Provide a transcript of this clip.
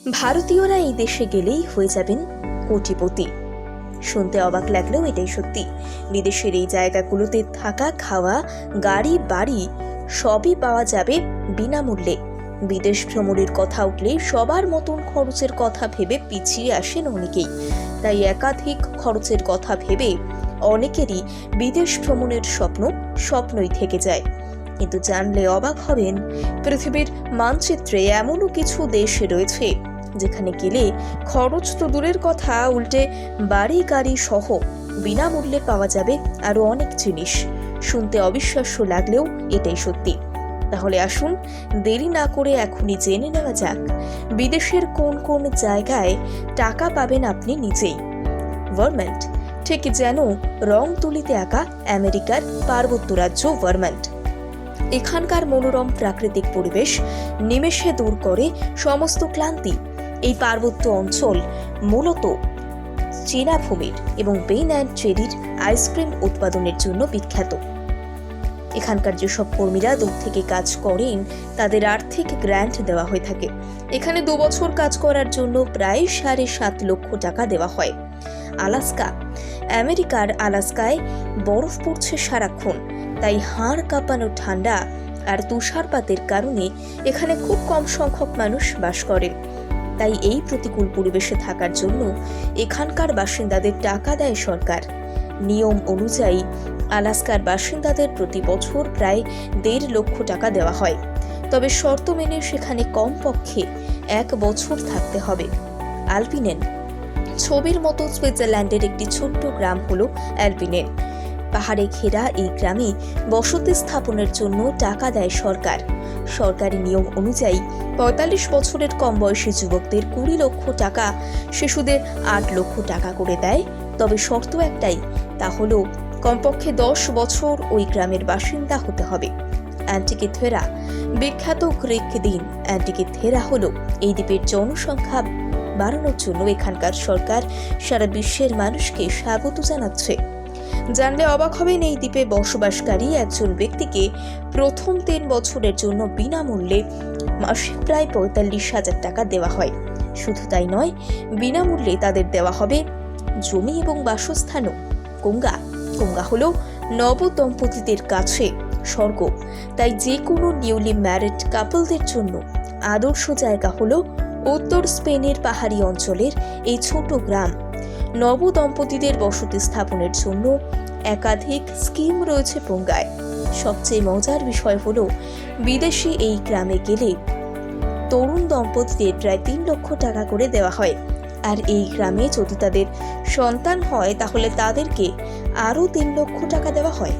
ভারতীয়রা এই দেশে গেলেই হয়ে যাবেন কোটিপতি। শুনতে অবাক লাগলেও এটাই সত্যি। বিদেশের এই জায়গাগুলোতে থাকা, খাওয়া, গাড়ি, বাড়ি সবই পাওয়া যাবে বিনামূল্যে। বিদেশ ভ্রমণের কথা উঠলে সবার মতন খরচের কথা ভেবে পিছিয়ে আসেন অনেকেই। তাই একাধিক খরচের কথা ভেবে অনেকেরই বিদেশ ভ্রমণের স্বপ্নই থেকে যায়। কিন্তু জানলে অবাক হবেন, পৃথিবীর মানচিত্রে এমনও কিছু দেশ রয়েছে যেখানে গেলে খরচ তো দূরের কথা, উল্টে বাড়ি গাড়ি সহ বিনামূল্যে পাওয়া যাবে আরো অনেক জিনিস। শুনতে অবিশ্বাস্য লাগলেও এটাই সত্যি। তাহলে আসুন দেরি না করে এখনই জেনে নেওয়া যাক বিদেশের কোন কোন জায়গায় টাকা পাবেন আপনি নিজেই। ভারমন্ট, ঠিক যেন রং তুলিতে আঁকা আমেরিকার পার্বত্য রাজ্য ভারমন্ট। এখানকার মনোরম প্রাকৃতিক পরিবেশ নিমেষে দূর করে সমস্ত ক্লান্তি। এই পার্বত্য অঞ্চল মূলত চীনা ভূমির এবং বেন অ্যান্ড চেরির আইসক্রিম উৎপাদনের জন্য বিখ্যাত। এখানকার যেসব কর্মীরা দূর থেকে কাজ করেন তাদের আর্থিক গ্র্যান্ট দেওয়া হয়ে থাকে। এখানে 2 বছর কাজ করার জন্য প্রায় 7.5 লক্ষ টাকা দেওয়া হয়। আলাস্কা, আমেরিকার আলাস্কায় বরফ পড়ছে সারাক্ষণ, তাই হাড় কাঁপানো ঠান্ডা আর তুষারপাতের কারণে এখানে খুব কম সংখ্যক মানুষ বাস করেন। তাই এই প্রতিকূল পরিবেশে থাকার জন্য এখানকার বাসিন্দাদের টাকা দেয় সরকার। নিয়ম অনুযায়ী আলাস্কার বাসিন্দাদের প্রতি বছর প্রায় 1.5 লক্ষ টাকা দেওয়া হয়। তবে শর্ত মেনে সেখানে কমপক্ষে 1 বছর থাকতে হবে। আলপিনেন, ছবির মতো সুইজারল্যান্ডের একটি ছোট্ট গ্রাম হলো অ্যালপিনেন। পাহাড়ে ঘেরা এই গ্রামে বসতি স্থাপনের জন্য টাকা দেয় সরকার। সরকারি নিয়ম অনুযায়ী 45 বছরের কম বয়সী যুবকদের 20 লক্ষ টাকা, শিশুদের 8 লক্ষ টাকা করে দেয়। তবে শর্ত একটাই, তা হলো কমপক্ষে 10 বছর ওই গ্রামের বাসিন্দা হতে হবে। অ্যান্টিকিথেরা, বিখ্যাত গ্রিক দিন অ্যান্টিকিথেরা হলো এই দ্বীপের জনসংখ্যা বাড়ানোর জন্য এখানকার সরকার সারা বিশ্বের মানুষকে স্বাগত জানাচ্ছে। জানলে অবাক হবেন, এই দ্বীপে বসবাসকারী একজন ব্যক্তিকে প্রথম 3 বছরের জন্য বিনামূল্যে মাসে প্রায় 45,000 টাকা দেওয়া হয়। শুধু তাই নয়, বিনামূল্যে তাদের দেওয়া হবে জমি এবং বাসস্থানও। কোঙ্গা হলো নব দম্পতিদের কাছে স্বর্গ। তাই যে কোনো নিউলি ম্যারিড কাপলদের জন্য আদর্শ জায়গা হলো উত্তর স্পেনের পাহাড়ি অঞ্চলের এই ছোট গ্রাম। নব দম্পতিদের বসতি স্থাপনের জন্য একাধিক স্কিম রয়েছে কোঙ্গায়। সবচেয়ে মজার বিষয় হলো, বিদেশি এই গ্রামে গেলে তরুণ দম্পতিদের প্রায় 3 লক্ষ টাকা করে দেওয়া হয়। আর এই গ্রামে যদি তাদের সন্তান হয় তাহলে তাদেরকে আরও 3 লক্ষ টাকা দেওয়া হয়।